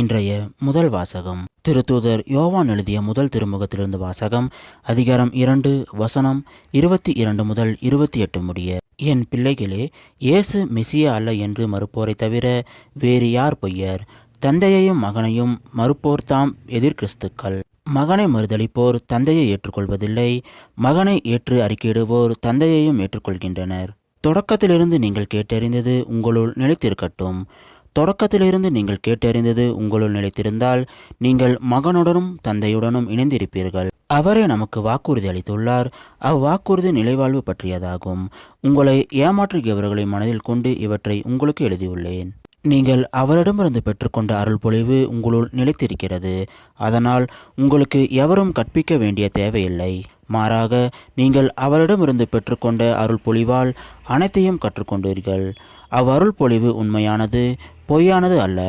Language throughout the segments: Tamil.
இன்றைய முதல் வாசகம் திருத்தூதர் யோவான் எழுதிய முதல் திருமுகத்திலிருந்து வாசகம். அதிகாரம் 2 வசனம் 22 முதல் 28 முடிய. என் பிள்ளைகளே, இயேசு மெசியா அல்ல என்று மறுப்போரை தவிர வேறு யார் பொய்யர்? தந்தையையும் மகனையும் மறுப்போர் தாம் எதிர்கிறிஸ்துக்கள். மகனை மறுதளிப்போர் தந்தையை ஏற்றுக்கொள்வதில்லை, மகனை ஏற்று அறிக்கையிடுவோர் தந்தையையும் ஏற்றுக்கொள்கின்றனர். தொடக்கத்திலிருந்து நீங்கள் கேட்டறிந்தது உங்களுள் நிலைத்திருக்கட்டும். தொடக்கத்திலிருந்து நீங்கள் கேட்டறிந்தது உங்களுள் நிலைத்திருந்தால் நீங்கள் மகனுடனும் தந்தையுடனும் இணைந்திருப்பீர்கள். அவரே நமக்கு வாக்குறுதி அளித்துள்ளார். அவ்வாக்குறுதி நிலைவாழ்வு பற்றியதாகும். உங்களை ஏமாற்றுகிறவர்களை மனதில் கொண்டு இவற்றை உங்களுக்கு எழுதியுள்ளேன். நீங்கள் அவரிடமிருந்து பெற்றுக்கொண்ட அருள் பொழிவு உங்களுள் நிலைத்திருக்கிறது. அதனால் உங்களுக்கு எவரும் கற்பிக்க வேண்டிய தேவையில்லை. மாறாக நீங்கள் அவரிடமிருந்து பெற்றுக்கொண்ட அருள் பொழிவால் அனைத்தையும் கற்றுக்கொண்டீர்கள். அவ்வருள் பொழிவு உண்மையானது, பொய்யானது அல்ல.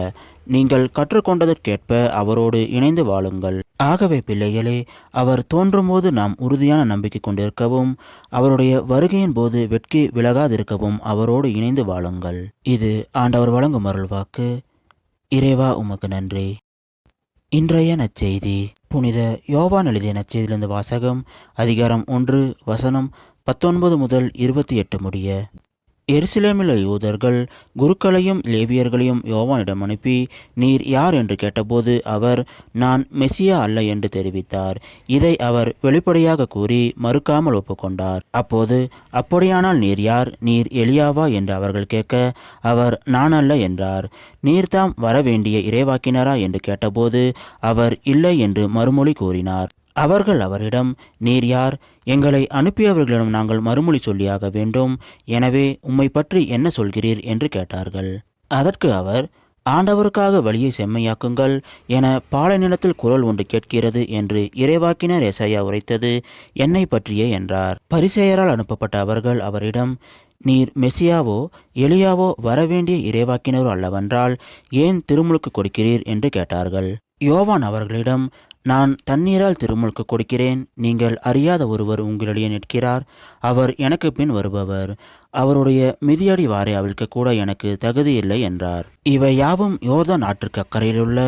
நீங்கள் கற்றுக்கொண்டதற்கேற்ப அவரோடு இணைந்து வாழுங்கள். ஆகவே பிள்ளைகளே, அவர் தோன்றும்போது நாம் உறுதியான நம்பிக்கை கொண்டிருக்கவும் அவருடைய வருகையின் போது வெட்கி விலகாதிருக்கவும் அவரோடு இணைந்து வாழுங்கள். இது ஆண்டவர் வழங்கும் அருள்வாக்கு. இறைவா, உமக்கு நன்றி. இன்றைய நற்செய்தி புனித யோவான் எழுதிய நற்செய்தியிலிருந்து வாசகம். அதிகாரம் 1 வசனம் 19 முதல் 28 முடிய. எருசலேமில் யூதர்கள் குருக்களையும் லேவியர்களையும் யோவானிடம் அனுப்பி, நீர் யார் என்று கேட்டபோது அவர், நான் மெசியா அல்ல என்று தெரிவித்தார். இதை அவர் வெளிப்படையாக கூறி மறுக்காமல் ஒப்புக்கொண்டார். அப்போது, அப்படியானால் நீர் யார்? நீர் எலியாவா என்று அவர்கள் கேட்க, அவர், நான் அல்ல என்றார். நீர்தாம் வரவேண்டிய இறைவாக்கினரா என்று கேட்டபோது அவர், இல்லை என்று மறுமொழி கூறினார். அவர்கள் அவரிடம், நீர் யார்? எங்களை அனுப்பியவர்களிடம் நாங்கள் மறுமொழி சொல்லியாக வேண்டும். எனவே உம்மை பற்றி என்ன சொல்கிறீர் என்று கேட்டார்கள். அதற்கு அவர், ஆண்டவருக்காக வழியை செம்மையாக்குங்கள் என பாலைநிலத்தில் குரல் ஒன்று கேட்கிறது என்று இறைவாக்கினர் எசாயா உரைத்தது என்னை பற்றியே என்றார். பரிசேயரால் அனுப்பப்பட்ட அவர்கள் அவரிடம், நீர் மெசியாவோ எலியாவோ வரவேண்டிய இறைவாக்கினரோ அல்லவென்றால் ஏன் திருமுழுக்கு கொடுக்கிறீர் என்று கேட்டார்கள். யோவான் அவர்களிடம், நான் தண்ணீரால் திருமுழுக்கு கொடுக்கிறேன். நீங்கள் அறியாத ஒருவர் உங்களிடையே நிற்கிறார். அவர் எனக்கு பின் வருபவர். அவருடைய மிதியடி வாரை அவிழ்க்க கூட எனக்கு தகுதியில்லை என்றார். இவை யாவும் யோர்தான் ஆற்றுக்கு அக்கறையிலுள்ள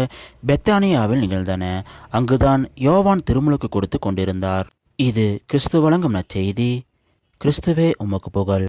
பெத்தானியாவில் நிகழ்ந்தன. அங்குதான் யோவான் திருமுழுக்கு கொடுத்து கொண்டிருந்தார். இது கிறிஸ்து வழங்கும் நற்செய்தி. கிறிஸ்துவே உமக்கு புகழ்.